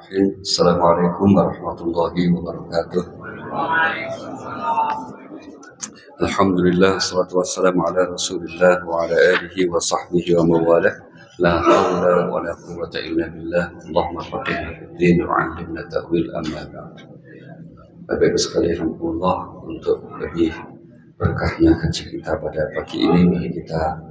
Bismillahirrahmanirrahim. Assalamualaikum warahmatullahi wabarakatuh. Alhamdulillah, salatu wassalamu ala rasulillah wa ala alihi wa sahbihi wa mawalah. La hawla wa la quwwata illa billah. Allahumma faqihna fid din wa 'allimna ta'wil amma ba'd. Bapak Ibu sekalian, Allah untuk lebih berkahnya kaji kita pada pagi ini, mari kita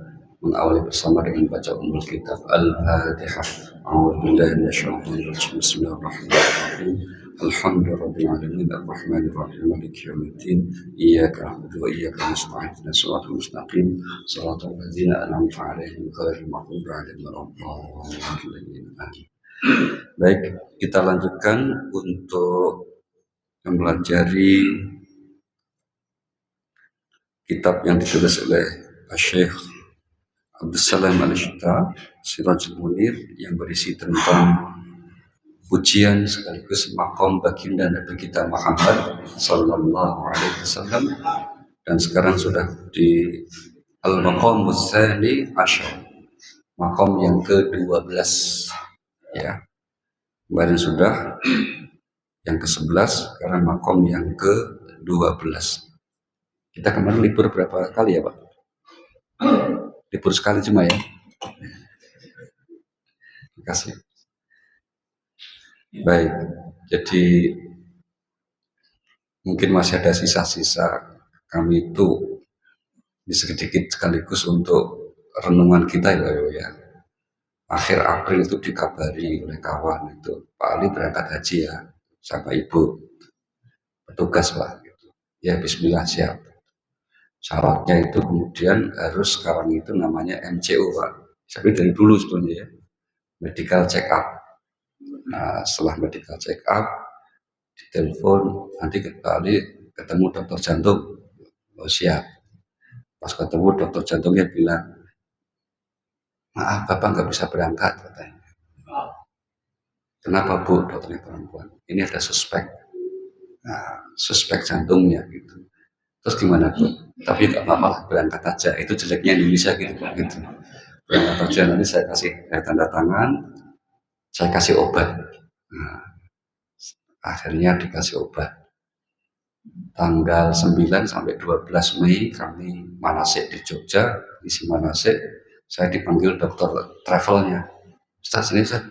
mengawali bersama dengan baca ummul kitab Al-Fatihah. A'udzubillahi minasyaitonir rajim. Bismillahirrahmanirrahim. Alhamdulillahirabbil alamin arrahmanir rahim maliki yaumiddin iyyaka na'budu wa iyyaka nasta'in ihdinas siratal mustaqim siratal ladzina an'amta 'alaihim ghairil maghdubi 'alaihim waladdallin. Baik, kita lanjutkan untuk mempelajari kitab yang ditulis oleh Syekh Abdul Salam Al-Syita, Sirajul Munir, yang berisi tentang pujian sekaligus makom baginda Nabi kita Muhammad Sallallahu Alaihi Wasallam, dan sekarang sudah di Al-Maqamus Tsani Asyar, makom yang ke-12 ya. Kemarin sudah yang ke-11, sekarang makom yang ke-12. Kita kemarin libur berapa kali ya Pak? Libur sekali cuma ya. Terima kasih. Baik, jadi mungkin masih ada sisa-sisa kami itu sedikit sekaligus untuk renungan kita ya. Akhir April itu dikabari oleh kawan itu, Pak Ali berangkat haji ya, sama Ibu petugas Pak. Ya Bismillah, siap. Syaratnya itu kemudian harus sekarang itu namanya MCO Pak. Tapi dari dulu sebetulnya ya, medical check up. Nah setelah medical check up, ditelepon nanti kali ketemu dokter jantung. Oh siap. Pas ketemu dokter jantungnya bilang, maaf Bapak nggak bisa berangkat katanya. Kenapa Bu? Dokternya perempuan. Ini ada suspek. Nah, suspek jantungnya gitu. Terus gimana Bu? Tapi nggak apa-apa lah, berangkat aja. Itu jeleknya Indonesia gitu. Berangkat aja, nanti saya kasih tanda tangan, saya kasih obat. Nah, akhirnya dikasih obat. Tanggal 9 sampai 12 Mei kami manasik di Jogja, isi manasik. Saya dipanggil dokter travelnya. Ustaz ini Ustaz,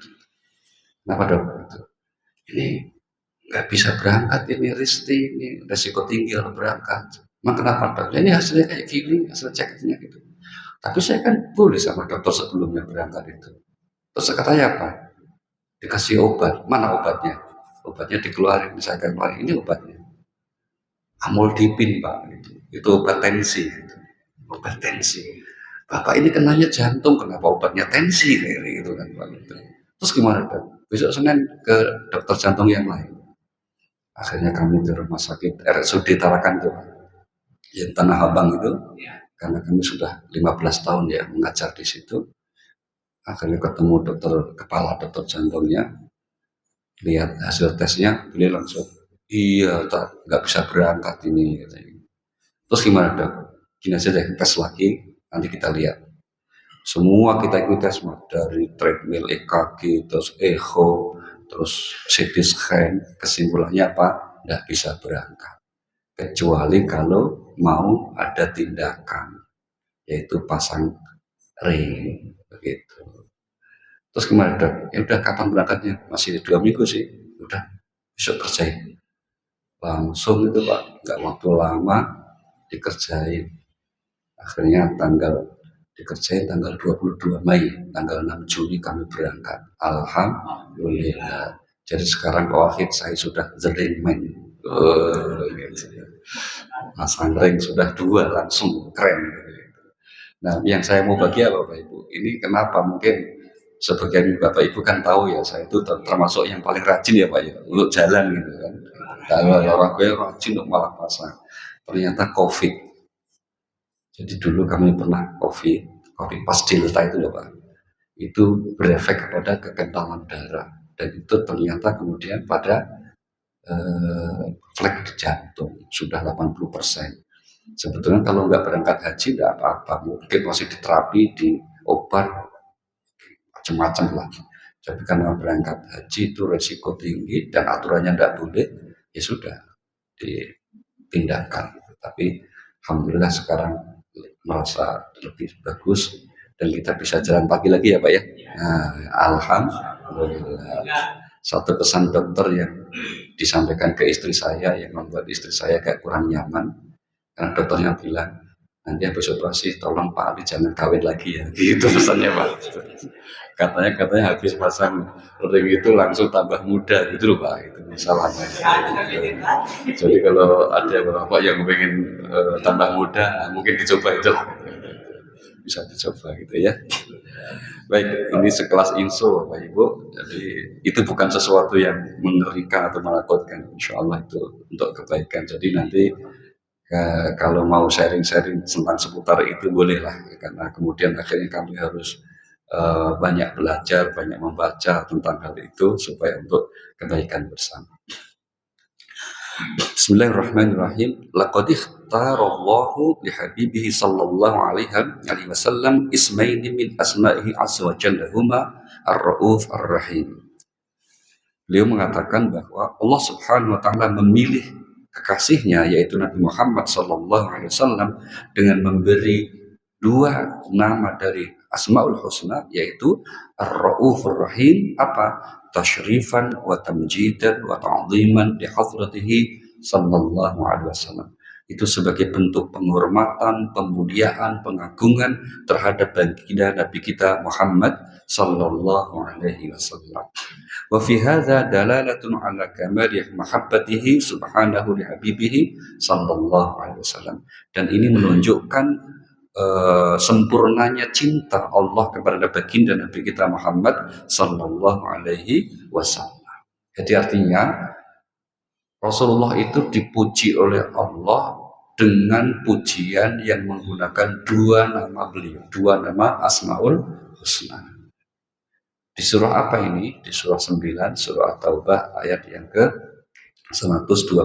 kenapa dok? Ini nggak bisa berangkat, ini risiko tinggi kalau berangkat. Emang kenapa dok? Ini hasilnya kayak gini, hasil ceknya gitu. Tapi saya kan boleh sama dokter sebelumnya berangkat itu. Terus katanya apa? Dikasih obat. Mana obatnya? Obatnya dikeluarin, saya akan keluarin. Ini obatnya. Amlodipin Pak. Itu obat tensi. Obat tensi. Bapak ini kenanya jantung, kenapa obatnya tensi kayak gitu kan Pak. Terus gimana Pak? Besok Senin ke dokter jantung yang lain. Akhirnya kami di rumah sakit RSUD Tarakan itu, yang Tanah Abang itu, karena kami sudah 15 tahun ya mengajar di situ. Akhirnya ketemu kepala dokter jantungnya, lihat hasil tesnya, beliau langsung, iya nggak bisa berangkat ini. Terus gimana dok? Gini aja deh, tes lagi, nanti kita lihat. Semua kita ikut tes dari treadmill, EKG, terus echo, terus CT scan. Kesimpulannya apa? Nggak bisa berangkat. Kecuali kalau mau ada tindakan, yaitu pasang ring, begitu. Terus gimana dok? Ya udah, kapan berangkatnya? Masih 2 minggu sih. Udah, besok kerjain. Langsung itu Pak, nggak waktu lama dikerjain. Akhirnya dikerjain tanggal 22 Mei, tanggal 6 Juni kami berangkat. Alhamdulillah. Jadi sekarang Pak Wahid saya sudah the ring man. Pasang ring sudah 2 langsung, keren. Nah yang saya mau bagi apa Bapak Ibu? Ini kenapa mungkin sebagian Bapak Ibu kan tahu ya, saya itu termasuk yang paling rajin ya Pak ya, untuk jalan gitu kan. Kalau orang gue rajin untuk malah pasang. Ternyata COVID. Jadi dulu kami pernah COVID pas Delta itu loh Pak. Itu berefek kepada kekentalan darah. Dan itu ternyata kemudian pada flek di jantung sudah 80%. Sebetulnya kalau nggak berangkat haji nggak apa-apa, mungkin masih diterapi di obat macam-macam lah. Tapi karena berangkat haji itu resiko tinggi dan aturannya tidak boleh, ya sudah dipindahkan. Tapi alhamdulillah sekarang merasa lebih bagus dan kita bisa jalan pagi lagi ya Pak ya. Nah, alhamdulillah. Satu pesan dokter yang disampaikan ke istri saya yang membuat istri saya kayak kurang nyaman karena dokternya bilang nanti habis operasi tolong Pak Ali jangan kawin lagi ya, gitu pesannya Pak. Katanya habis pasang ring itu langsung tambah muda gitu loh Pak, itu masalahnya. Jadi kalau ada bapak yang pengen tambah muda mungkin dicoba itu, bisa dicoba gitu ya. Baik, ini sekelas info Bapak Ibu. Jadi itu bukan sesuatu yang mengerikan atau menakutkan. Insya Allah itu untuk kebaikan. Jadi nanti kalau mau sharing-sharing tentang seputar itu bolehlah. Karena kemudian akhirnya kami harus banyak belajar, banyak membaca tentang hal itu supaya untuk kebaikan bersama. Bismillahirrahmanirrahim. Laqad ikhtarallahu li habibihi sallallahu alaihi wasallam ismaini min asma'ihi azza wa jalla huma ar-rauf ar-rahim. Beliau mengatakan bahwa Allah Subhanahu wa taala memilih kekasihnya yaitu Nabi Muhammad sallallahu alaihi wasallam dengan memberi dua nama dari Asmaul Husna yaitu Ar-Raufur Rahim apa tasyrifan wa tamjidan wa ta'ziman li hadratihi sallallahu alaihi wasallam. Itu sebagai bentuk penghormatan, pemuliaan, pengagungan terhadap baginda Nabi kita Muhammad sallallahu alaihi wasallam. Wa fi hadza dalalatun ala kamali mahabbatihi subhanahu li habibihi sallallahu alaihi wasallam. Dan ini menunjukkan sempurnanya cinta Allah kepada baginda Nabi kita Muhammad sallallahu alaihi wasallam. Jadi artinya Rasulullah itu dipuji oleh Allah dengan pujian yang menggunakan dua nama beliau, dua nama Asmaul Husna. Di surah apa ini? Di surah 9, surah At-Taubah ayat yang ke 128.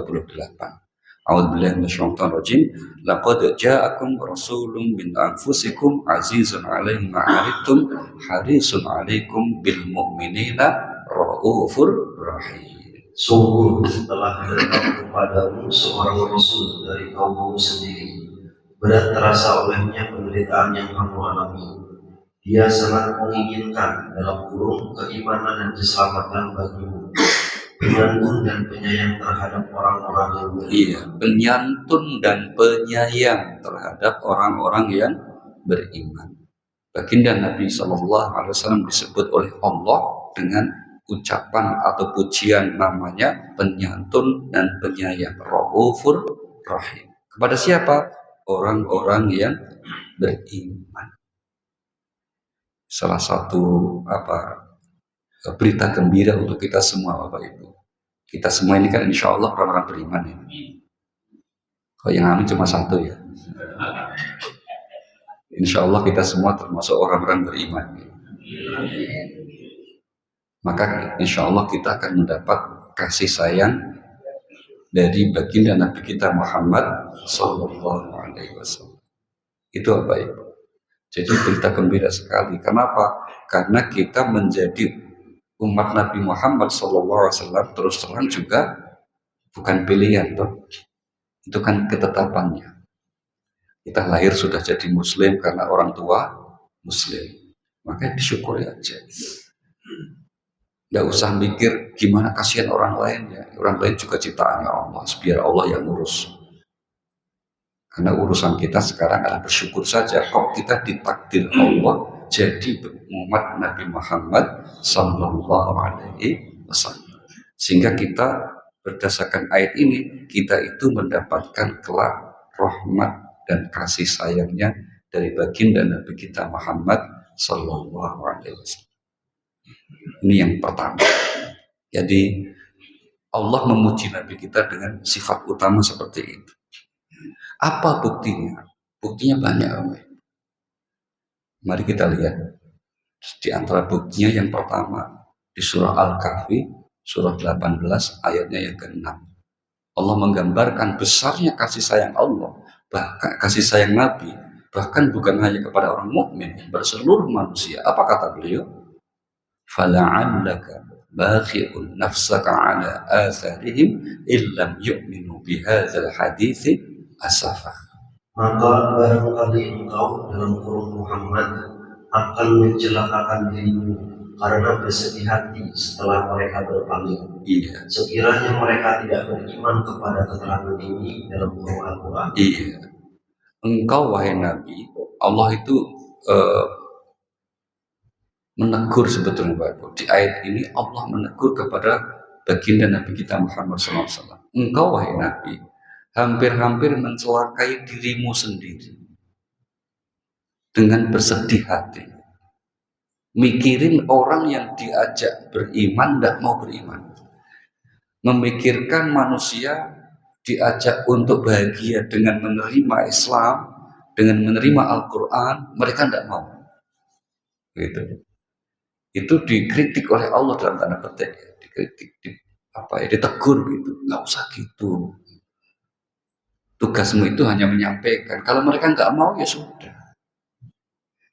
A'udzubillahi minasyaitonir rajim. Laqad ja'akum rasulun min anfusikum azizun 'alaihi ma 'anittum harisun 'alaikum bil mu'minina raufur rahim. Sungguh telah datang kepadamu seorang rasul dari kaummu sendiri. Berat terasa olehnya penderitaan yang kamu alami. Dia sangat menginginkan dalam kurung keimanan dan keselamatan bagimu. Penyantun dan penyayang terhadap orang-orang yang beriman. Iya, penyantun dan penyayang terhadap orang-orang yang beriman. Baginda Nabi Shallallahu Alaihi Wasallam disebut oleh Allah dengan ucapan atau pujian namanya penyantun dan penyayang, Raufur Rahim. Kepada siapa? Orang-orang yang beriman. Salah satu berita gembira untuk kita semua Bapak Ibu. Kita semua ini kan insya Allah orang-orang beriman ya. Kalau yang amin cuma satu ya. Insya Allah kita semua termasuk orang-orang beriman. Maka insya Allah kita akan mendapat kasih sayang dari baginda Nabi kita Muhammad Sallallahu Alaihi Wasallam. Itu apa Ibu? Jadi berita gembira sekali. Kenapa? Karena kita menjadi umat Nabi Muhammad SAW terus terang juga bukan pilihan, toh. Itu kan ketetapannya. Kita lahir sudah jadi Muslim karena orang tua Muslim, maka disyukuri aja. Nggak usah mikir gimana kasihan orang lain ya. Orang lain juga ciptaannya Allah, biar Allah yang ngurus. Karena urusan kita sekarang adalah bersyukur saja. Kok kita ditakdir Allah jadi umat Nabi Muhammad Sallallahu Alaihi Wasallam. Sehingga kita berdasarkan ayat ini kita itu mendapatkan kelak rahmat dan kasih sayangnya dari baginda Nabi kita Muhammad Sallallahu Alaihi Wasallam. Ini yang pertama. Jadi Allah memuji Nabi kita dengan sifat utama seperti itu. Apa buktinya? Buktinya banyak. Mari kita lihat. Di antara buktinya yang pertama di surah Al-Kahfi, surah 18 ayatnya yang ke-6. Allah menggambarkan besarnya kasih sayang Allah, bahkan kasih sayang Nabi, bahkan bukan hanya kepada orang mukmin, berseluruh manusia. Apa kata beliau? fala'allaka bakhi'un nafsaka ala atharihim illam yu'minu bihadzal hadithi asafa. Maka barangkali engkau dalam kurung Muhammad akan mencelakakan dirimu karena bersedih hati setelah mereka berpaling. Iya. Sekiranya mereka tidak beriman kepada keterangan ini dalam kurung Al-Quran. Iya. Engkau wahai Nabi, Allah itu menegur sebetulnya Pak Ibu. Di ayat ini Allah menegur kepada baginda Nabi kita Muhammad SAW. Engkau wahai Nabi, hampir-hampir mencelakai dirimu sendiri dengan bersedih hati. Mikirin orang yang diajak beriman tidak mau beriman. Memikirkan manusia diajak untuk bahagia dengan menerima Islam, dengan menerima Al-Quran, mereka tidak mau. Gitu. Itu dikritik oleh Allah dalam tanda petik, dikritik, ditegur gitu. Nggak usah gitu. Tugasmu itu hanya menyampaikan. Kalau mereka nggak mau ya sudah.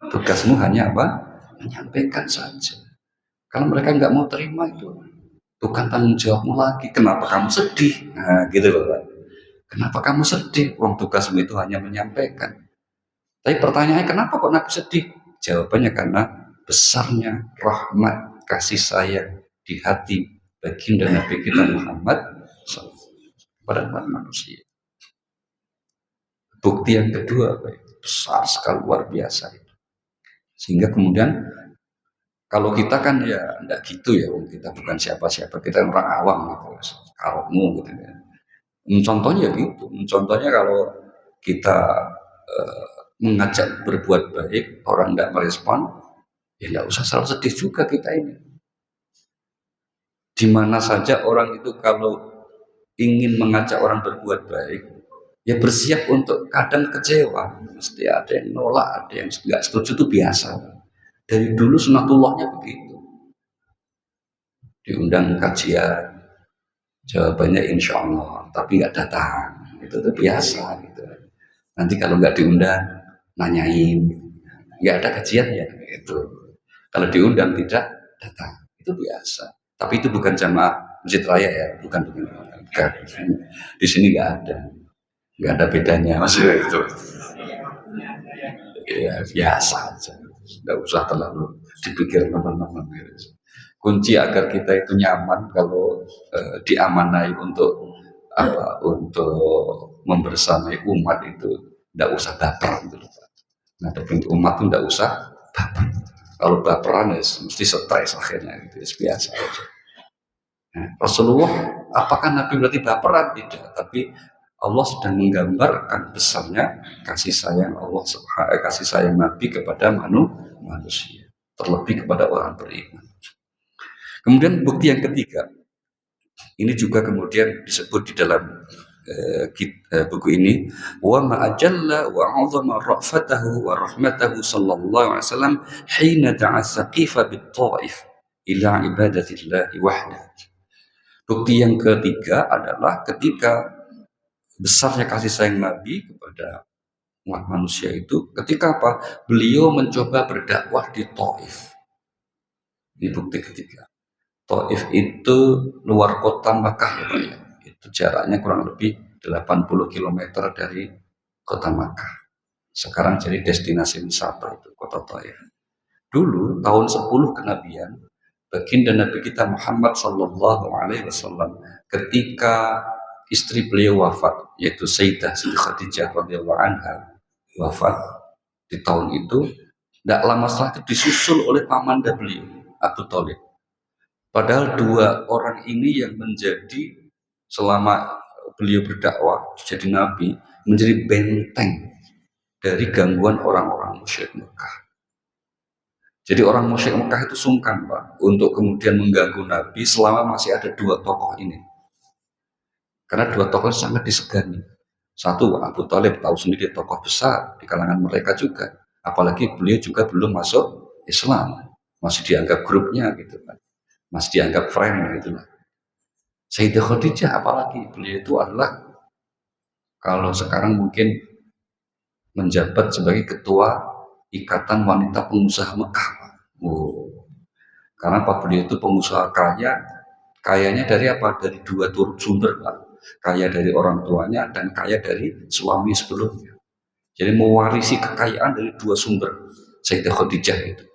Tugasmu hanya apa? Menyampaikan saja. Kalau mereka nggak mau terima itu bukan tanggung jawabmu lagi. Kenapa kamu sedih? Nah gitu loh Pak. Kenapa kamu sedih? Wong tugasmu itu hanya menyampaikan. Tapi pertanyaannya kenapa kok Nabi sedih? Jawabannya karena besarnya rahmat kasih sayang di hati baginda Nabi kita Muhammad kepada manusia. Bukti yang kedua besar sekali, luar biasa itu. Sehingga kemudian kalau kita kan ya enggak gitu ya, kita bukan siapa-siapa, kita orang awam gitu, karommu gitu ya. Contohnya gitu, contohnya kalau kita mengajak berbuat baik, orang enggak merespon, ya enggak usah selalu sedih juga kita ini. Di mana saja orang itu kalau ingin mengajak orang berbuat baik, ya bersiap untuk kadang kecewa, mesti ada yang nolak, ada yang nggak setuju, itu biasa. Dari dulu sunatullahnya begitu. Diundang kajian, jawabannya insya Allah, tapi nggak datang, itu biasa gitu. Nanti kalau nggak diundang, nanyain, nggak ada kajian ya, itu. Kalau diundang tidak datang, itu biasa. Tapi itu bukan jamaah masjid raya ya, bukan. Di sini nggak ada bedanya maksudnya itu. Ya biasa aja, nggak usah terlalu dipikir teman-teman. Kunci agar kita itu nyaman kalau diamanai untuk untuk membersamai umat itu nggak usah baper gitu. Nah, umat itu nggak usah baper. Kalau baperan ya mesti stres akhirnya gitu, biasa aja. Nah, Rasulullah, apakah Nabi berarti baperan? Tidak, tapi Allah sedang menggambarkan besarnya kasih sayang Allah, kasih sayang Nabi kepada manusia, terlebih kepada orang beriman. Kemudian bukti yang ketiga, ini juga kemudian disebut di dalam buku ini, wa ma'ajalla wa 'azama ra'fatahu wa rahmatahu sallallahu alaihi wasallam hina da'a Saqifa bit-Thaif ila ibadatillah wahdahu. Bukti yang ketiga adalah ketika besarnya kasih sayang Nabi kepada umat manusia itu ketika apa? Beliau mencoba berdakwah di Thaif. Ini bukti ketiga. Thaif itu luar kota Makkah ya Pak ya. Itu jaraknya kurang lebih 80 km dari kota Makkah. Sekarang jadi destinasi wisata itu kota Thaif. Dulu tahun 10 kenabian, baginda Nabi kita Muhammad sallallahu alaihi wasallam ketika istri beliau wafat, yaitu Sayyidah Siti Khadijah radhiyallahu anha wafat di tahun itu, tidak lama setelah itu disusul oleh pamanda beliau Abu Thalib. Padahal dua orang ini yang menjadi selama beliau berdakwah jadi nabi, menjadi benteng dari gangguan orang-orang musyrik Mekah. Jadi orang musyrik Mekah itu sungkan Pak untuk kemudian mengganggu Nabi selama masih ada dua tokoh ini. Karena dua tokoh sangat disegani. Satu, Abu Thalib tahu sendiri tokoh besar di kalangan mereka juga. Apalagi beliau juga belum masuk Islam, masih dianggap grupnya gitu kan, masih dianggap friend gitu lah. Sayyidah Khadijah apalagi beliau itu adalah kalau sekarang mungkin menjabat sebagai ketua Ikatan Wanita Pengusaha Mekah. Karena Pak beliau itu pengusaha kaya, kayanya dari apa? Dari dua sumber Pak. Kaya dari orang tuanya dan kaya dari suami sebelumnya. Jadi mewarisi kekayaan dari dua sumber. Sayyidah Khadijah itu.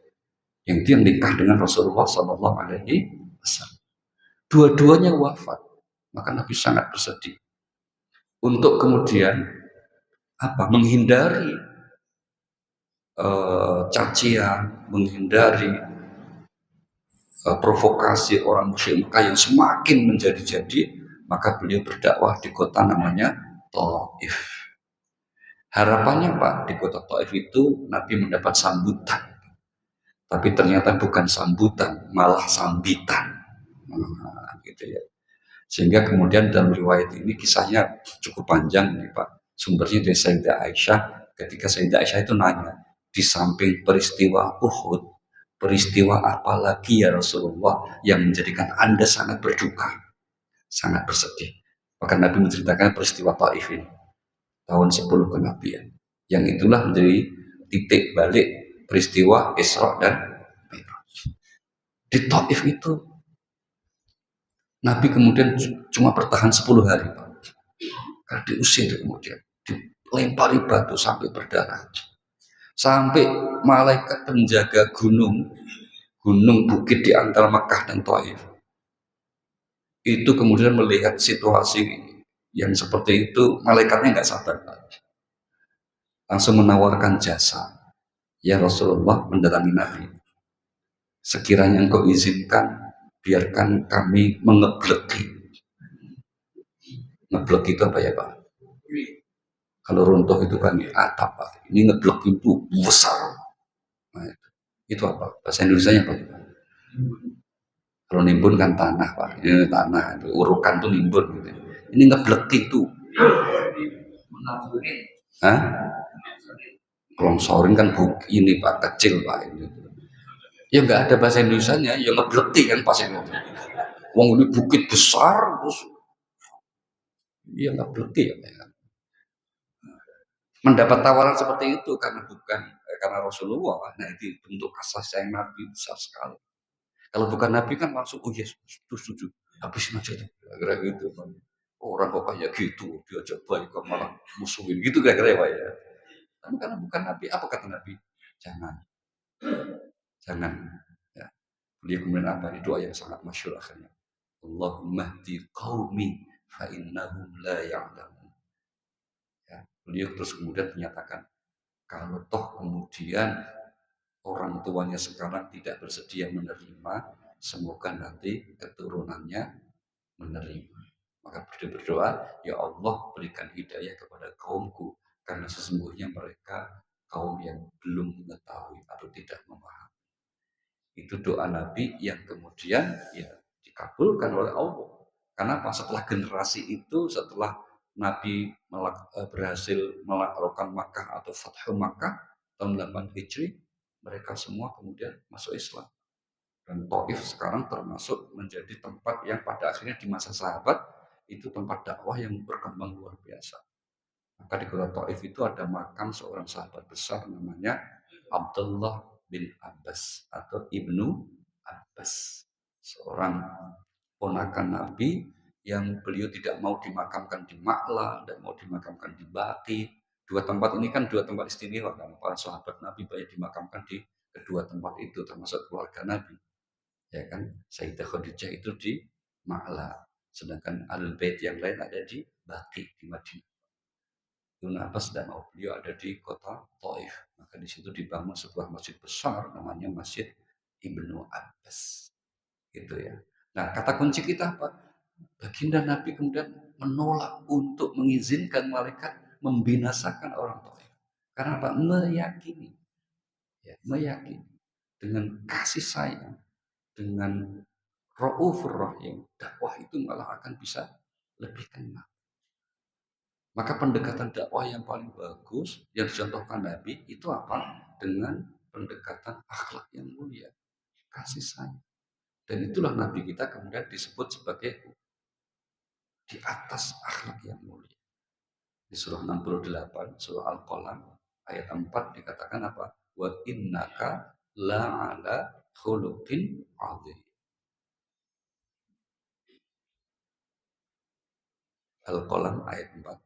Yang itu yang nikah dengan Rasulullah Sallallahu Alaihi Wasallam. Dua-duanya wafat. Maka Nabi sangat bersedih. Untuk kemudian apa? Menghindari cacian, menghindari provokasi orang musyrik Mekah yang semakin menjadi-jadi, maka beliau berdakwah di kota namanya Taif. Harapannya Pak, di kota Taif itu Nabi mendapat sambutan, tapi ternyata bukan sambutan, malah sambitan. Gitu ya. Sehingga kemudian dalam riwayat ini kisahnya cukup panjang nih Pak. Sumbernya dari Sayyidah Aisyah. Ketika Sayyidah Aisyah itu nanya, di samping peristiwa Uhud, peristiwa apa lagi ya Rasulullah yang menjadikan Anda sangat berduka, sangat bersedih? Maka Nabi menceritakan peristiwa Taif ini, tahun 10 kenabian. Yang itulah menjadi titik balik peristiwa Isra dan Mi'raj. Di Taif itu Nabi kemudian cuma bertahan 10 hari Pak. Karena diusir kemudian, dilempari batu sampai berdarah. Sampai malaikat penjaga gunung bukit di antara Makkah dan Taif itu kemudian melihat situasi yang seperti itu, malaikatnya nggak sabar Pak. Langsung menawarkan jasa. Ya Rasulullah, mendatangi Nabi, sekiranya engkau izinkan, biarkan kami mengebleki. Ngeblek itu apa ya Pak? Kalau runtuh itu kan atap Pak. Ini ngeblek itu besar. Nah, itu apa? Bahasa Indonesia apa? Kalau nimbun kan tanah Pak. Ini tanah, itu urukan tuh nimbun gitu. Ini ngeblek itu. Hah? Kelongsorin kan ini Pak, kecil Pak ini. Ya nggak ada bahasa Indonesianya, ya ngebleti kan pas itu. Wong ini bukit besar terus ya ngebleti ya. Mendapat tawaran seperti itu karena bukan karena Rasulullah, nah itu bentuk kasih sayang Nabi besar sekali. Kalau bukan Nabi kan langsung oh yes setuju habisin aja itu kira gitu kan. Orang kok kayak gitu diajak baik kok malah musuhin gitu kira-kira ya. Tapi karena bukan Nabi, apa kata Nabi? Jangan, jangan. Ya. Beliau kemudian apa? Ini doa yang sangat masyhur akhirnya. Allahumma hdi qaumi fa innahum la ya'lamun. Ya. Beliau terus kemudian menyatakan, kalau toh kemudian orang tuanya sekarang tidak bersedia menerima, semoga nanti keturunannya menerima. Maka berdoa, ya Allah berikan hidayah kepada kaumku, karena sesungguhnya mereka kaum yang belum mengetahui atau tidak memahami. Itu doa Nabi yang kemudian ya dikabulkan oleh Allah. Karena pas setelah generasi itu, setelah Nabi berhasil melakukan Makkah atau Fathu Makkah tahun 8 Hijri, mereka semua kemudian masuk Islam. Dan Taif sekarang termasuk menjadi tempat yang pada akhirnya di masa sahabat itu tempat dakwah yang berkembang luar biasa. Maka di kota Taif itu ada makam seorang sahabat besar namanya Abdullah bin Abbas atau Ibnu Abbas. Seorang ponakan Nabi yang beliau tidak mau dimakamkan di Ma'la, dan mau dimakamkan di Baqi. Dua tempat ini kan dua tempat istimewa kan. Para sahabat Nabi banyak dimakamkan di kedua tempat itu termasuk keluarga Nabi. Ya kan, Sayyidah Khadijah itu di Ma'la, sedangkan Al-Bait yang lain ada di Baqi di Madinah. Ibnu Abbas dan beliau ada di kota Taif. Maka di situ dibangun sebuah masjid besar namanya Masjid Ibnu Abbas. Gitu ya. Nah, kata kunci kita apa? Baginda Nabi kemudian menolak untuk mengizinkan malaikat membinasakan orang Taif. Karena apa? Meyakini. Ya, meyakini dengan kasih sayang, dengan Raufur Rahim, dakwah itu malah akan bisa lebih kena. Maka pendekatan dakwah yang paling bagus yang dicontohkan Nabi itu apa? Dengan pendekatan akhlak yang mulia, kasih sayang. Dan itulah Nabi kita kemudian disebut sebagai di atas akhlak yang mulia. Di surah 68, surah Al-Qalam, ayat 4 dikatakan apa? Wa innaka la'ala khuluqin adzim. Al-Qalam ayat 4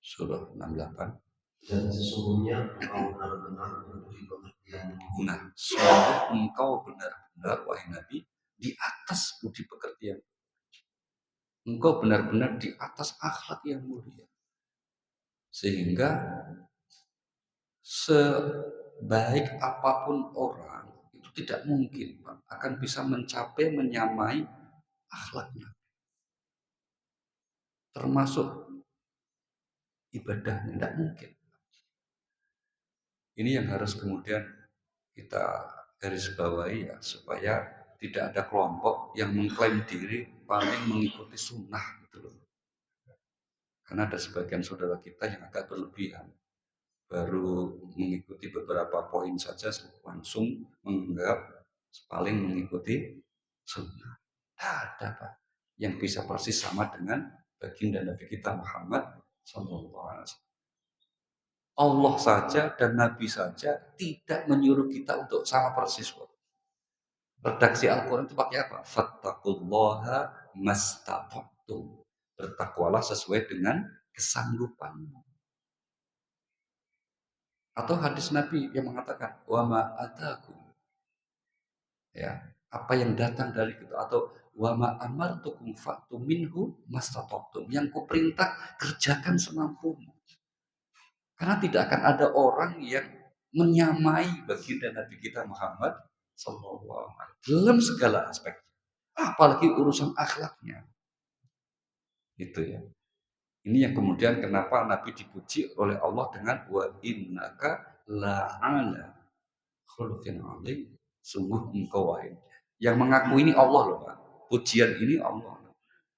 surah 68. Dan sesungguhnya engkau benar-benar memberi pengertian. Nah, sungguh engkau benar-benar wahai Nabi di atas budi pekertian. Engkau benar-benar di atas akhlak yang mulia. Sehingga sebaik apapun orang itu tidak mungkin Pak, akan bisa mencapai menyamai akhlaknya. Termasuk ibadahnya tidak mungkin. Ini yang harus kemudian kita garis bawahi ya, supaya tidak ada kelompok yang mengklaim diri paling mengikuti sunnah gitu loh. Karena ada sebagian saudara kita yang agak berlebihan, baru mengikuti beberapa poin saja langsung menganggap paling mengikuti sunnah. Ada Pak yang bisa persis sama dengan baginda Nabi kita Muhammad SAW. Allah saja dan Nabi saja tidak menyuruh kita untuk sama persis. Redaksi Al-Quran itu pakai apa? Fattaqullaha mastata'tum. Bertakwalah sesuai dengan kesanggupanmu. Atau hadis Nabi yang mengatakan wa ma atakum. Ya, apa yang datang dari kita, atau wa ma amartukum fa'tu minhu mastata'tum. Yang kuperintah kerjakan semampumu. Karena tidak akan ada orang yang menyamai baginda Nabi kita Muhammad sallallahu alaihi wasallam dalam segala aspek. Apalagi urusan akhlaknya. Itu ya. Ini yang kemudian kenapa Nabi dipuji oleh Allah dengan wa innaka la'ala khuluqin 'adzim. Sungguh engkau wahai. Yang mengaku ini Allah loh Pak. Pujian ini Allah.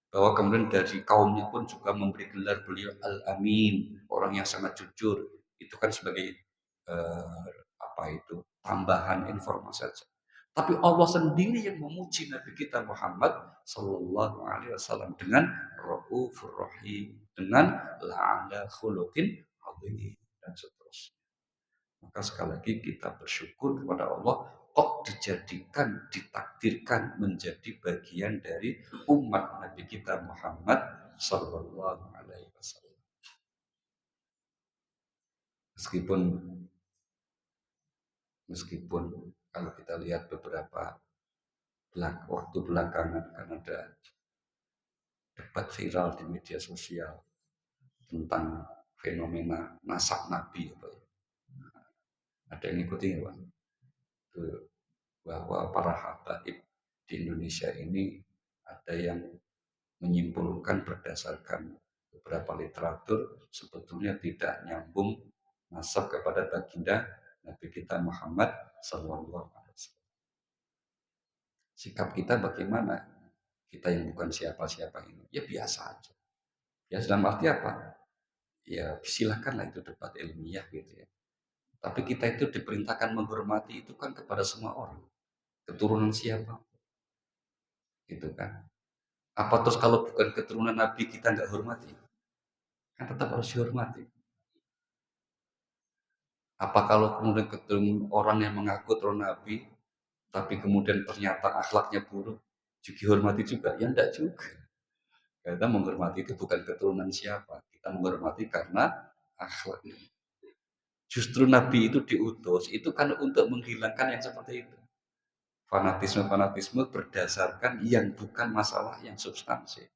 Bahwa kemudian dari kaumnya pun juga memberi gelar beliau Al-Amin, orang yang sangat jujur. Itu kan sebagai tambahan informasi saja. Tapi Allah sendiri yang memuji Nabi kita Muhammad Sallallahu Alaihi Wasallam dengan Raufur Rahim, dengan la'ala khuluqin adzim dan seterusnya. Maka sekali lagi kita bersyukur kepada Allah, kok ditakdirkan menjadi bagian dari umat Nabi kita Muhammad Sallallahu Alaihi Wasallam. Meskipun kalau kita lihat beberapa waktu belakangan kan ada debat viral di media sosial tentang fenomena nasab Nabi, ada yang ikuti ya Pak? Bahwa para habaib di Indonesia ini ada yang menyimpulkan berdasarkan beberapa literatur sebetulnya tidak nyambung nasab kepada baginda Nabi kita Muhammad Sallallahu Alaihi Wasallam. Sikap kita bagaimana? Kita yang bukan siapa-siapa ini, ya biasa aja. Ya dalam arti apa? Ya silakanlah itu debat ilmiah gitu ya. Tapi kita itu diperintahkan menghormati itu kan kepada semua orang. Keturunan siapa? Gitu kan. Apa terus kalau bukan keturunan Nabi kita nggak hormati? Kan tetap harus dihormati. Apa kalau kemudian ketemu orang yang mengaku keturunan Nabi, tapi kemudian ternyata akhlaknya buruk, juga dihormati juga? Ya enggak juga. Kita menghormati itu bukan keturunan siapa, kita menghormati karena akhlaknya. Justru Nabi itu diutus, itu kan untuk menghilangkan yang seperti itu. Fanatisme-fanatisme berdasarkan yang bukan masalah yang substansi.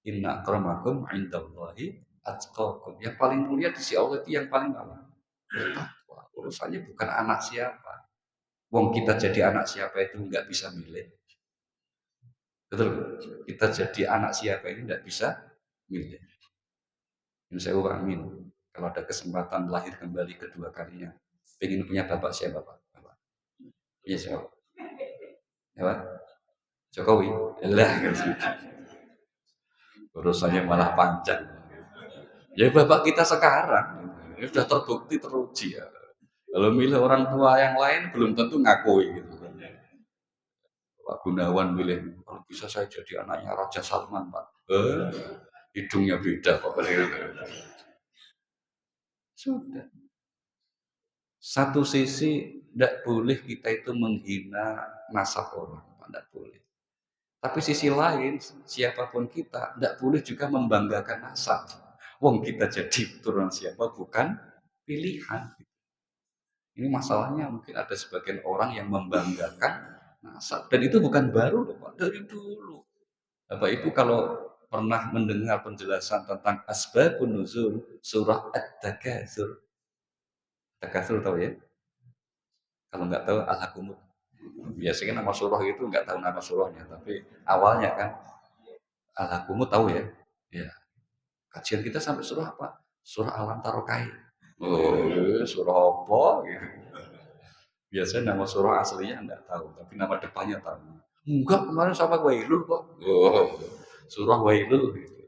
Inna akramakum indallahi atqakum. Yang paling mulia di sisi Allah itu yang paling apa? Bertakwa. Urusannya bukan anak siapa. Wong kita jadi anak siapa itu nggak bisa milih. Betul. Kita jadi anak siapa ini nggak bisa milih. Saya amin. Kalau ada kesempatan lahir kembali kedua kalinya, pengen punya bapak siapa Pak? Iya siapa? Ya Pak? Jokowi. Lah, urusannya malah panjang. Ya bapak kita sekarang ini sudah terbukti teruji ya. Kalau milih orang tua yang lain belum tentu ngakui gitu kan. Pak Gunawan milih, kalau bisa saya jadi anaknya Raja Salman Pak. Hidungnya beda Pak. Sudah. Satu sisi tidak boleh kita itu menghina nasab orang, tidak boleh. Tapi sisi lain, siapapun kita, tidak boleh juga membanggakan nasab. Wong kita jadi keturunan siapa bukan pilihan. Ini masalahnya mungkin ada sebagian orang yang membanggakan nasab. Dan itu bukan baru loh Pak, dari dulu. Bapak Ibu kalau pernah mendengar penjelasan tentang asbabun nuzul surah At-Takatsur. Takatsur tahu ya? Kalau nggak tahu Al-Hakumut. Biasanya nama surah itu nggak tahu nama surahnya, tapi awalnya kan Al-Hakumut tahu ya? Ya, kajian kita sampai surah apa? Surah Alam Tarokai. Oh, surah apa? Gitu. Biasanya nama surah aslinya nggak tahu, tapi nama depannya tahu. Enggak, kemarin sama Wailul kok. Oh, surah Wailul. Gitu.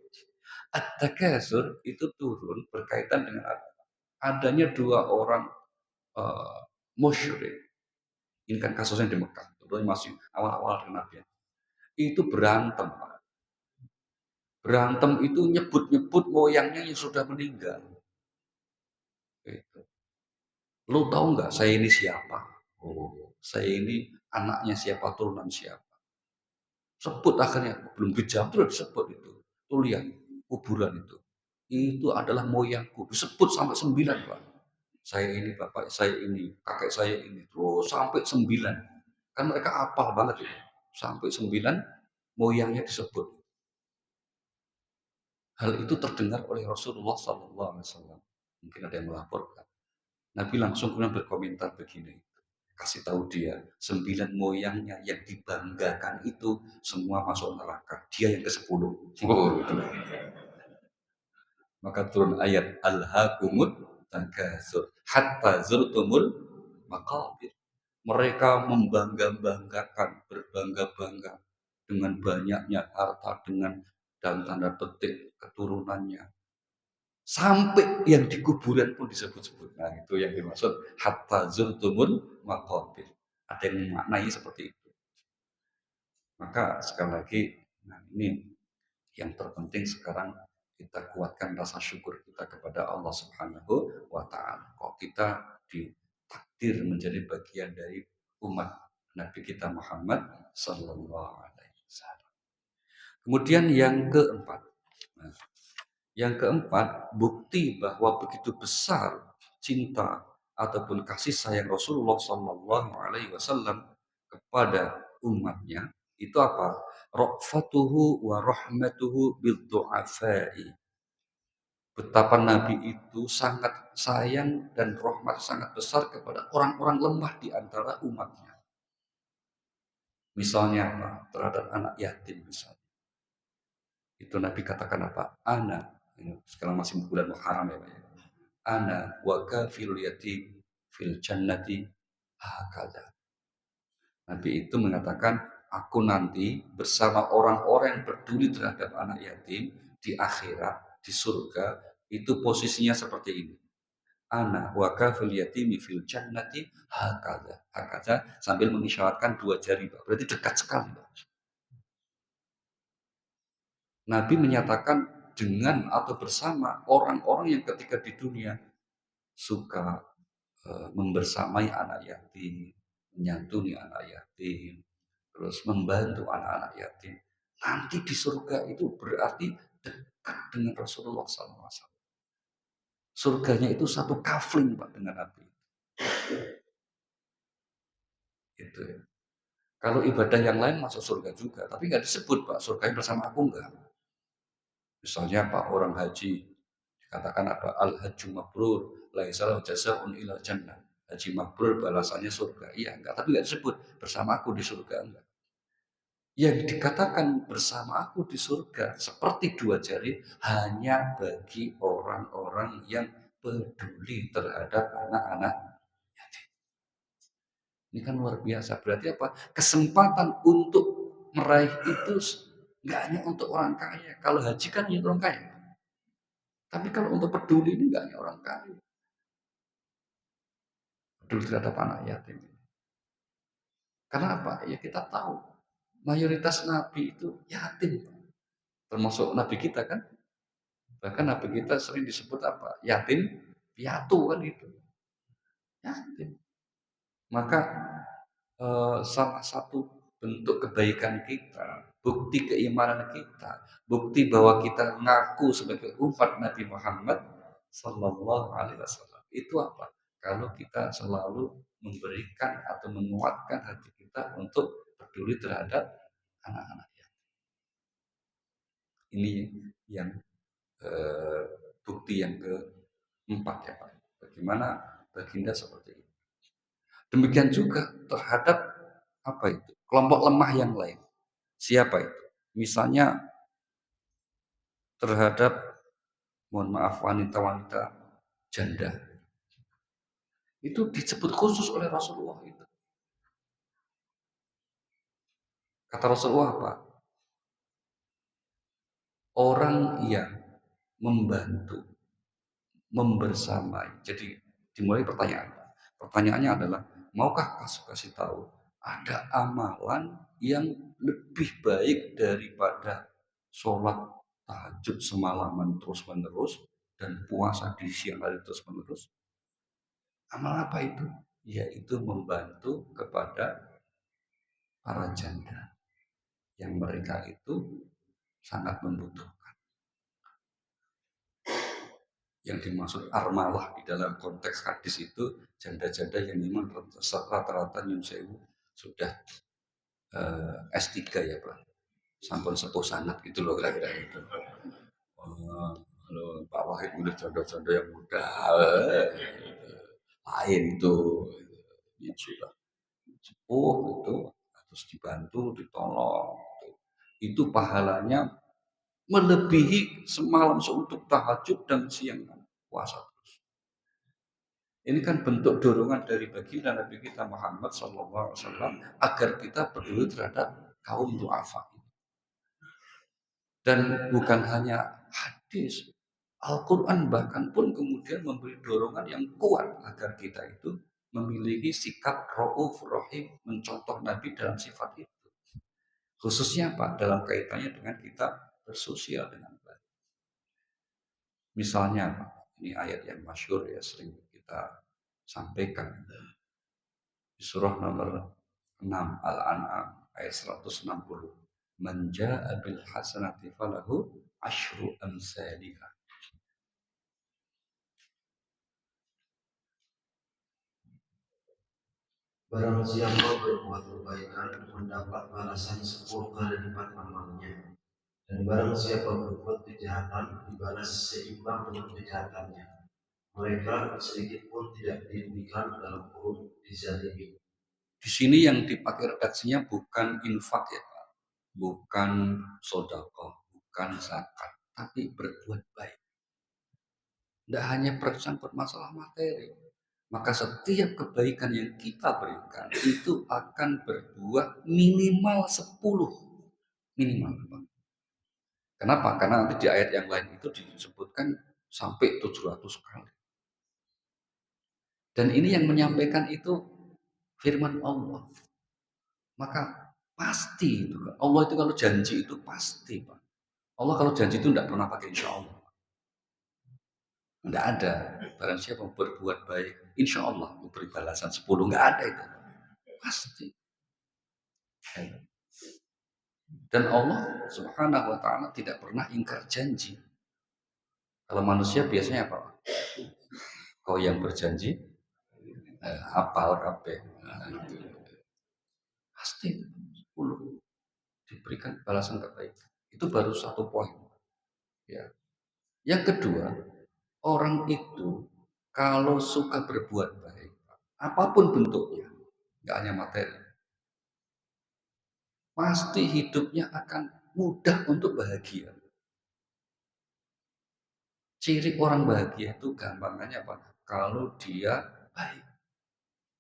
At-Takatsur itu turun berkaitan dengan adanya dua orang uh, musyrik. Ini kan kasusnya di Mekah, tentunya masih awal-awal kenabian. Itu berantem, Pak. Berantem itu nyebut-nyebut moyangnya yang sudah meninggal. Gitu. Lu tahu nggak saya ini siapa? Oh, saya ini anaknya siapa, turunan siapa? Sebut akhirnya, belum dijawab sudah disebut itu. Tuh lihat, kuburan itu. Itu adalah moyangku. Disebut sampai 9, Pak. Saya ini, bapak saya ini, kakek saya ini. Terus sampai 9. Kan mereka apal banget itu. Sampai 9, moyangnya disebut. Hal itu terdengar oleh Rasulullah SAW. Mungkin ada yang melaporkan. Nabi langsung kemudian berkomentar begini. Kasih tahu dia, 9 moyangnya yang dibanggakan itu semua masuk neraka. Dia yang ke-10. Oh, maka turun ayat Alhaakumut Takatsur hatta zurtumul maqabir. Mereka membangga-banggakan, berbangga-bangga dengan banyaknya harta, dengan dalam tanda petik keturunannya. Sampai yang di kuburan pun disebut-sebut. Nah, itu yang dimaksud hatta zurtumul maqabir. Ada yang memaknai seperti itu. Maka sekali lagi, nah ini yang terpenting sekarang kita kuatkan rasa syukur kita kepada Allah Subhanahu wa taala. Kok kita ditakdir menjadi bagian dari umat Nabi kita Muhammad sallallahu alaihi wasallam. Kemudian yang keempat. Nah, yang keempat, bukti bahwa begitu besar cinta ataupun kasih sayang Rasulullah sallallahu alaihi wasallam kepada umatnya itu apa? Ra'fatuhu wa rahmatuhu bid du'afai. Betapa Nabi itu sangat sayang dan rahmat sangat besar kepada orang-orang lemah di antara umatnya. Misalnya apa? Terhadap anak yatim misalnya. Itu Nabi katakan apa? Ana. Ini sekarang masih bulan Muharram ya Pak ya. Ana wa kafil yatim fil jannati hakada. Nabi itu mengatakan, aku nanti bersama orang-orang yang peduli terhadap anak yatim di akhirat, di surga, itu posisinya seperti ini. Ana wa kafil yatimi fil jannati hakada. Hakada sambil mengisyaratkan 2 jari, Pak. Berarti dekat sekali, Pak. Nabi menyatakan dengan atau bersama orang-orang yang ketika di dunia suka membersamai anak yatim, menyantuni anak yatim, terus membantu anak-anak yatim. Nanti di surga itu berarti dekat dengan Rasulullah SAW. Surganya itu satu kafling Pak dengan Nabi. Gitu ya. Kalau ibadah yang lain masuk surga juga, tapi nggak disebut Pak, surganya bersama aku enggak. Misalnya Pak orang haji, dikatakan apa? Al-hajju mabrur, laisa lahu jazaa'un illa jannah. Haji mabrur balasannya surga. Iya, enggak, tapi enggak disebut bersama aku di surga enggak. Yang dikatakan bersama aku di surga seperti 2 jari hanya bagi orang-orang yang peduli terhadap anak-anak yatim. Ini kan luar biasa. Berarti apa? Kesempatan untuk meraih itu nggak hanya untuk orang kaya. Kalau haji kan hanya orang kaya. Tapi kalau untuk peduli ini nggak hanya orang kaya. Peduli terhadap anak yatim. Karena apa? Ya kita tahu mayoritas nabi itu yatim. Termasuk nabi kita kan. Bahkan nabi kita sering disebut apa? Yatim piatu kan itu. yakin. Maka salah satu bentuk kebaikan kita, bukti keimanan kita, bukti bahwa kita ngaku sebagai umat Nabi Muhammad Sallallahu Alaihi Wasallam itu apa? Kalau kita selalu memberikan atau menguatkan hati kita untuk peduli terhadap anak-anak yatim. Ini yang eh, bukti yang keempat ya Pak. Bagaimana baginda seperti itu. Demikian juga terhadap apa itu? Kelompok lemah yang lain. Siapa itu? Misalnya terhadap, mohon maaf, wanita-wanita janda. Itu disebut khusus oleh Rasulullah itu. Kata Rasulullah apa? Orang yang membantu, membersamai. Jadi dimulai pertanyaan. Pertanyaannya adalah, maukah kasih tahu ada amalan yang lebih baik daripada sholat tahajud semalaman terus-menerus dan puasa di siang hari terus-menerus? Amal apa itu? Yaitu membantu kepada para janda yang mereka itu sangat membutuhkan. Yang dimaksud armalah di dalam konteks hadis itu janda-janda yang memang rata-rata nyunsewu sudah S3 ya Pak, sampun sepuh sanat gitu loh kira-kira itu. Kalau Pak Wahid udah janda-janda yang muda, lain itu yang sudah sepuh itu harus dibantu, ditolong. Itu pahalanya melebihi semalam suntuk tahajud dan siang puasa terus. Ini kan bentuk dorongan dari baginda Nabi kita Muhammad SAW agar kita peduli terhadap kaum duafa. Dan bukan hanya hadis, Al-Quran bahkan pun kemudian memberi dorongan yang kuat agar kita itu memiliki sikap ra'uf rahim, mencontoh Nabi dalam sifat itu. Khususnya apa? Dalam kaitannya dengan kita bersosial dengan baik. Misalnya, ini ayat yang masyhur ya, sering kita sampaikan. Di surah nomor 6 Al-An'am ayat 160. Man jaa'a bil hasanati falahu asyru amsalihha. Barang siapa berbuat kebaikan mendapat balasan 10 kali lipat amalnya. Dan barang siapa berbuat kejahatan dibalas seimbang dengan kejahatannya. Mereka sedikit pun tidak dirugikan dalam kurun dizalimi. Di sini yang dipakai redaksinya bukan infak ya Pak, bukan sedekah, bukan zakat, tapi berbuat baik. Tidak hanya bersangkut masalah materi, maka setiap kebaikan yang kita berikan itu akan berbuah minimal 10. Minimal. Kenapa? Karena nanti di ayat yang lain itu disebutkan sampai 700 kali. Dan ini yang menyampaikan itu firman Allah. Maka pasti itu. Allah itu kalau janji itu pasti, Pak. Allah kalau janji itu tidak pernah pakai insya Allah. Tidak ada. Barang siapa berbuat baik, insya Allah memberi balasan 10. Nggak ada itu. Pasti. Dan Allah Subhanahu wa ta'ala tidak pernah ingkar janji. Kalau manusia biasanya apa? Kau yang berjanji, hafal kabeh. Pasti 10 diberikan balasan kebaikan. Itu baru satu poin. Ya. Yang kedua, orang itu kalau suka berbuat baik, apapun bentuknya, nggak hanya materi, pasti hidupnya akan mudah untuk bahagia. Ciri orang bahagia itu gampangannya apa? Kalau dia baik.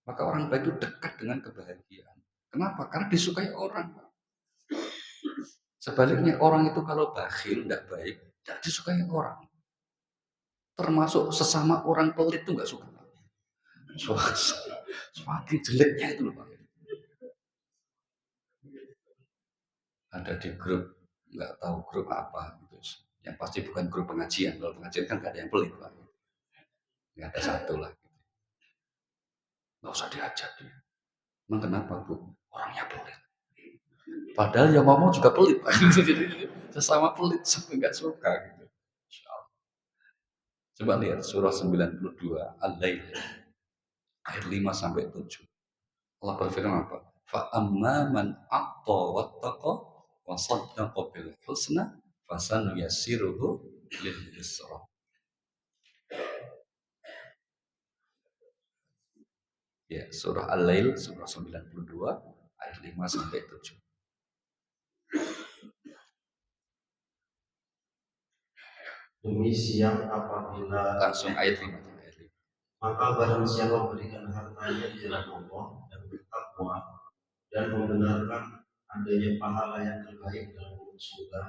Maka orang baik itu dekat dengan kebahagiaan. Kenapa? Karena disukai orang. Sebaliknya orang itu kalau bakhil, tidak baik, tidak disukai orang. Termasuk sesama orang pelit itu nggak suka. Semakin jeleknya itu loh Pak. Ada di grup, nggak tahu grup apa gitu. Yang pasti bukan grup pengajian. Kalau pengajian kan nggak ada yang pelit Pak. Nggak ada satu lah. nggak usah diajak dia. Emang kenapa bu? Orangnya pelit. Padahal yang ngomong juga pelit. Jadi sesama pelit sampai nggak suka gitu. Coba lihat surah 92 Al-Lail ayat 5 sampai 7. Allah berfirman apa? Fa amma man a'ta wattaqa wa saddaqa bil husna fasanuyassiruhu lil yusra. Ya, surah Al-Lail surah 92 ayat 5 sampai 7. Demi siang apabila Langsung ayat 5. maka barang siapa berikan hartanya di jalan Allah dan bertakwa dan membenarkan adanya pahala yang terbaik dalam surga,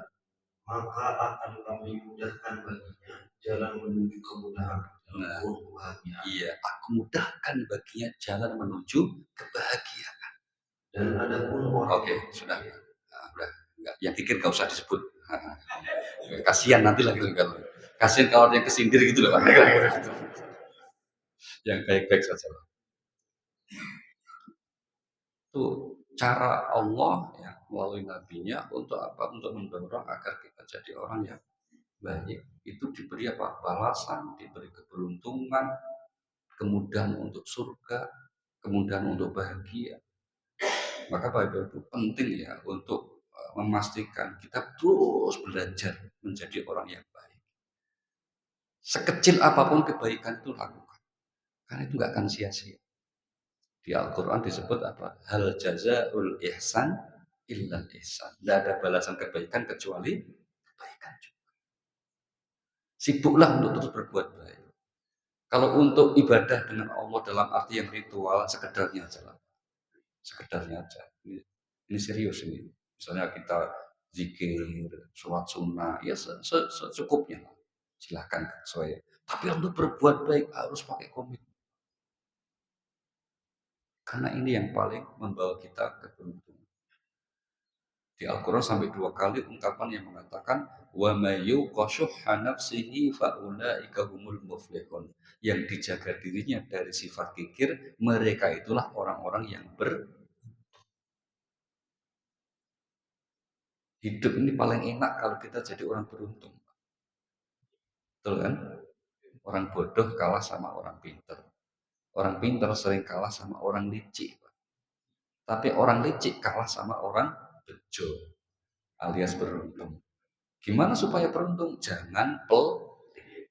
maka akan kami mudahkan baginya jalan menuju kemudahan Nah, dalam kebahagiaan. iya, aku mudahkan baginya jalan menuju kebahagiaan. Dan ada pun orang. Oke, sudah. Nah, udah. Enggak, yang pikir gak usah disebut. Kasihan nanti lagi kalau kasihan kalau ada yang kesindir gitu loh. Yang baik-baik saja. Itu cara Allah ya melalui nabinya untuk apa? Untuk mendorong agar kita jadi orang yang baik. Itu diberi apa? Balasan, diberi keberuntungan, kemudahan untuk surga, kemudahan untuk bahagia. Maka Bapak Ibu penting ya untuk memastikan kita terus belajar menjadi orang yang baik. Sekecil apapun kebaikan itu lakukan. Karena itu nggak akan sia-sia. Di Al-Quran disebut apa? Hal jazaul ihsan illal ihsan. Tidak ada balasan kebaikan kecuali kebaikan juga. Sibuklah untuk terus berbuat baik. Kalau untuk ibadah dengan Allah dalam arti yang ritual, sekedarnya aja lah. Sekedarnya aja. Ini serius ini. Misalnya kita zikir, sholat sunnah, ya secukupnya. Silahkan sesuai. Tapi untuk berbuat baik harus pakai komitmen. Karena ini yang paling membawa kita ke keberuntungan. Di Al-Quran sampai 2 kali ungkapan yang mengatakan wa may yuqashuhha nafsihi fa ulaika humul muflihun. Yang dijaga dirinya dari sifat kikir, mereka itulah orang-orang yang hidup ini paling enak kalau kita jadi orang beruntung. Betul kan? Orang bodoh kalah sama orang pintar. Orang pintar sering kalah sama orang licik. Tapi orang licik kalah sama orang bejo alias beruntung. Gimana supaya beruntung? Jangan pelit.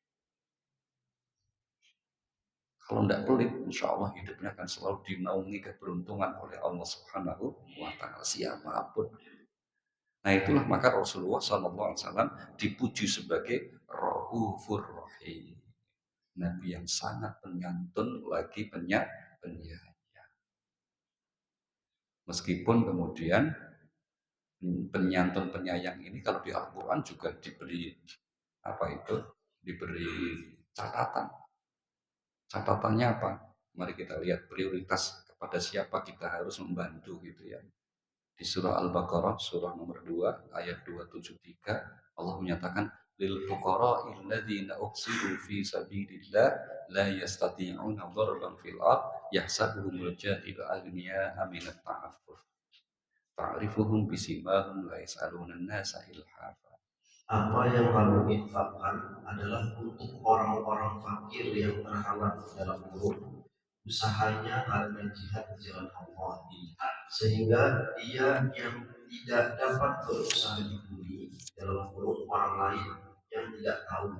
Kalau tidak pelit, insya Allah hidupnya akan selalu dinaungi keberuntungan oleh Allah Subhanahu wa Ta'ala siapapun. Nah itulah maka Rasulullah SAW dipuji sebagai Raufur Rahim. Nabi yang sangat penyantun lagi penyayang. Meskipun kemudian penyantun penyayang ini kalau di Al-Quran juga diberi apa itu? Diberi catatan. Catatannya apa? Mari kita lihat prioritas kepada siapa kita harus membantu gitu ya. Di surah Al-Baqarah surah nomor 2 ayat 273 Allah menyatakan lil fuqara alladziina uhsiru fi sabilillah la yastati'una darban fil ard yahsabuhumul jahilu aghniya'a minat ta'affuf ta'rifuhum bisimahum la yas'aluna an-nasa ilhafa. Apa yang kamu infakkan adalah untuk orang-orang fakir yang terhalang dalam kurung usahanya karena jihad di jalan Allah, sehingga dia yang tidak dapat berusaha di bumi dalam kurung orang lain yang tidak tahu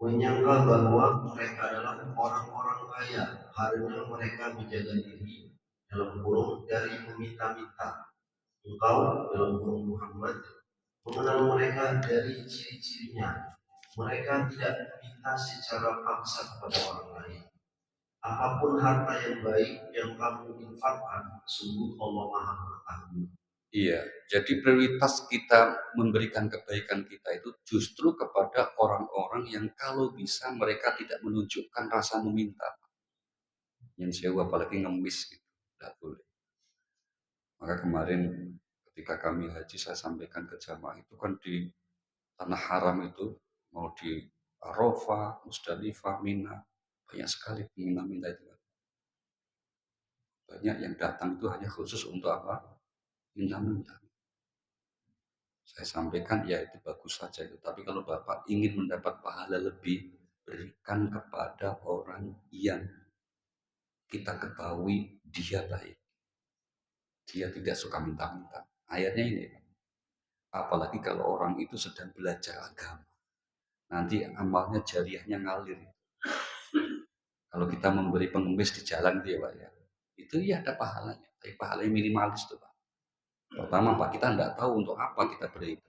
menyangka bahwa mereka adalah orang-orang kaya karena mereka menjaga diri dalam kurung dari meminta-minta. Engkau dalam kurung Muhammad mengenal mereka dari ciri-cirinya. Mereka tidak meminta secara paksa kepada orang lain. Apapun harta yang baik yang kamu infakkan, sungguh Allah Maha Mengetahui. Iya, jadi prioritas kita memberikan kebaikan kita itu justru kepada orang-orang yang kalau bisa mereka tidak menunjukkan rasa meminta. Yang sewa apalagi ngemis gitu, tidak boleh. Maka kemarin ketika kami haji saya sampaikan ke jamaah itu kan di tanah haram itu mau di Arafah, Musdalifah, Mina banyak sekali minta-minta itu. Banyak yang datang itu hanya khusus untuk apa? Minta-minta. Saya sampaikan ya itu bagus saja itu. Tapi kalau Bapak ingin mendapat pahala lebih, berikan kepada orang yang kita ketahui dia baik. Dia tidak suka minta-minta. Akhirnya ini, apalagi kalau orang itu sedang belajar agama. Nanti amalnya jariahnya ngalir. Kalau kita memberi pengemis di jalan dia Pak ya, itu ya ada pahalanya. Tapi pahalanya minimalis tuh Pak. Pertama Pak, kita nggak tahu untuk apa kita beri itu.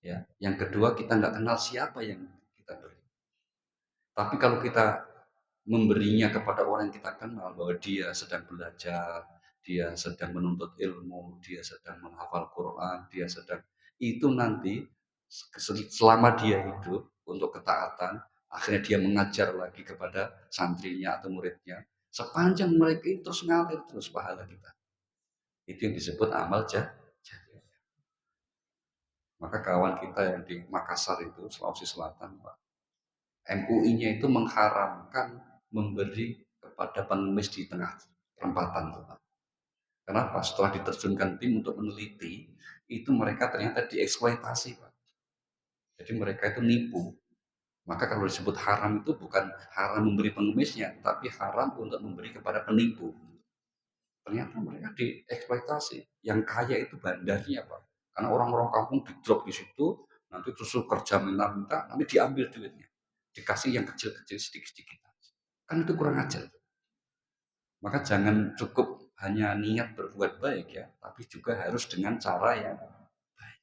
Ya, yang kedua kita nggak kenal siapa yang kita beri. Tapi kalau kita memberinya kepada orang yang kita kenal bahwa dia sedang belajar, dia sedang menuntut ilmu, dia sedang menghafal Quran, dia sedang itu nanti selama dia hidup untuk ketaatan, akhirnya dia mengajar lagi kepada santrinya atau muridnya. Sepanjang mereka itu terus ngalir terus pahala kita. Itu yang disebut amal jariah. Maka kawan kita yang di Makassar itu, Sulawesi Selatan, Pak, MUI-nya itu mengharamkan memberi kepada pengemis di tengah perempatan, Pak. Kenapa? Setelah diterjunkan tim untuk meneliti, itu mereka ternyata dieksploitasi, Pak. Jadi mereka itu nipu. Maka kalau disebut haram itu bukan haram memberi pengemisnya, tapi haram untuk memberi kepada penipu. Ternyata mereka dieksploitasi. Yang kaya itu bandarnya, Pak. Karena orang-orang kampung di drop di situ, nanti terus kerja minta-minta, nanti diambil duitnya. Dikasih yang kecil-kecil sedikit-sedikit. Kan itu kurang ajar. Maka jangan cukup hanya niat berbuat baik ya, tapi juga harus dengan cara yang baik.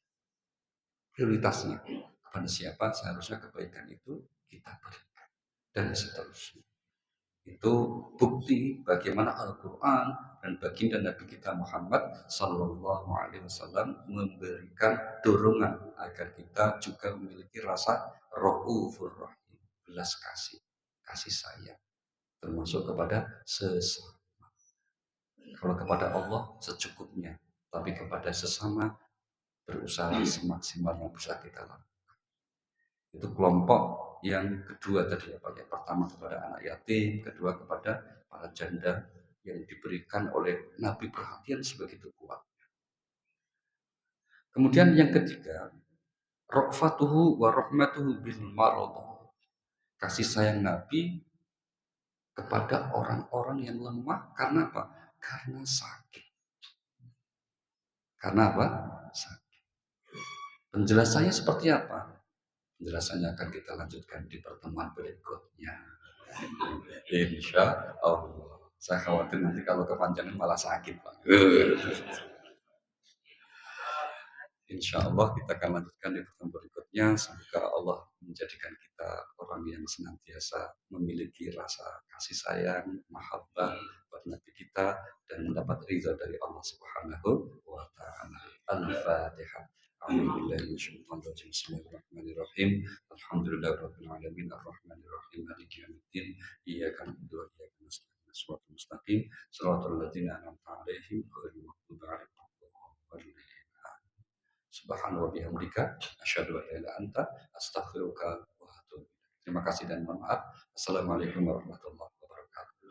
Prioritasnya kepada siapa seharusnya kebaikan itu kita berikan dan seterusnya. Itu bukti bagaimana Al-Quran dan baginda Nabi kita Muhammad Sallallahu Alaihi Wasallam memberikan dorongan agar kita juga memiliki rasa Raufur Rahim, belas kasih, kasih sayang, termasuk kepada sesama. Kalau kepada Allah secukupnya, tapi kepada sesama berusaha semaksimal yang bisa kita lakukan. Itu kelompok yang kedua tadi apa ya? Pertama kepada anak yatim, kedua kepada para janda yang diberikan oleh Nabi perhatian sebegitu kuat. Kemudian yang ketiga, rafatuhu wa rahmatuhu bil marad. Kasih sayang Nabi kepada orang-orang yang lemah karena apa? Karena sakit. Karena apa? Sakit. Penjelasannya seperti apa? Penjelasannya akan kita lanjutkan di pertemuan berikutnya. Insya Allah. Saya khawatir nanti kalau kepanjangan malah sakit, Pak. Insya Allah kita akan lanjutkan di pertemuan berikutnya. Semoga Allah menjadikan kita orang yang senantiasa memiliki rasa kasih sayang, mahabbah pada Nabi kita dan mendapat ridha dari Allah Subhanahu wa Ta'ala. Al-Fatihah. Bismillahirrahmanirrahim. Alhamdulillahirabbil alamin arrahmanirrahim maliki yaumiddin iyyaka na'budu wa iyyaka nasta'in shiratal mustaqim shiratal ladzina an'amta 'alaihim ghairil maghdubi 'alaihim waladdallin. Subhanahu wa bihamdika asyhadu an la ilaha illa anta astaghfiruka wa atubu ilaik. Terima kasih dan mohon maaf. Assalamualaikum warahmatullahi wabarakatuh.